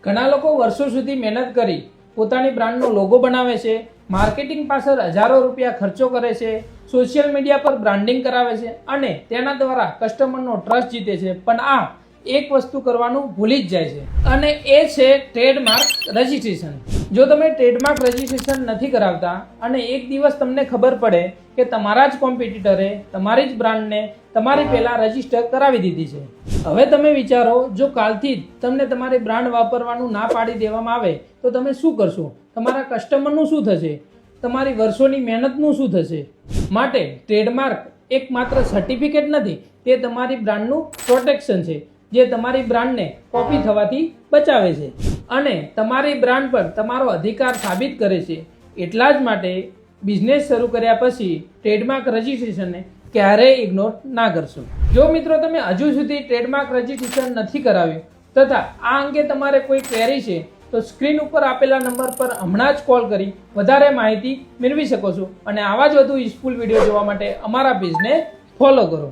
ઘણા લોકો વર્ષો સુધી મહેનત કરી પોતાની બ્રાન્ડનો લોગો બનાવે છે, માર્કેટિંગ પાછળ હજારો રૂપિયા ખર્ચો કરે છે, સોશિયલ મીડિયા પર બ્રાન્ડિંગ કરાવે છે અને તેના દ્વારા કસ્ટમરનો ટ્રસ્ટ જીતે છે, પણ આ એક વસ્તુ કરવાનું ભૂલી જ જાય છે અને એ છે ટ્રેડમાર્ક રજિસ્ટ્રેશન. જો તમે ટ્રેડમાર્ક રજિસ્ટ્રેશન નથી કરાવતા અને એક દિવસ તમને ખબર પડે કે તમારા જ કોમ્પિટિટરે તમારી જ બ્રાન્ડને તમારી પહેલા રજિસ્ટર કરાવી દીધી છે, હવે તમે વિચારો જો કાલથી જ તમને તમારી બ્રાન્ડ વાપરવાનું ના પાડી દેવામાં આવે તો તમે શું કરશો? તમારા કસ્ટમરનું શું થશે? તમારી વર્ષોની મહેનતનું શું થશે? માટે ટ્રેડમાર્ક એક માત્ર સર્ટિફિકેટ નથી, તે તમારી બ્રાન્ડનું પ્રોટેક્શન છે જે તમારી બ્રાન્ડને કોપી થવાથી બચાવે છે અને તમારી બ્રાન્ડ પર તમારો અધિકાર સાબિત કરે છે. એટલા જ માટે બિઝનેસ શરૂ કર્યા પછી ટ્રેડમાર્ક રજિસ્ટ્રેશનને ક્યારેય ઇગ્નોર ના કરશો. જો મિત્રો તમે હજુ સુધી ટ્રેડમાર્ક રજિસ્ટ્રેશન નથી કરાવ્યું તથા આ અંગે તમારે કોઈ ક્વેરી છે તો સ્ક્રીન ઉપર આપેલા નંબર પર હમણાં જ કોલ કરી વધારે માહિતી મેળવી શકો છો અને આવા જ વધુ યુઝફુલ વિડીયો જોવા માટે અમારા પેજને ફોલો કરો.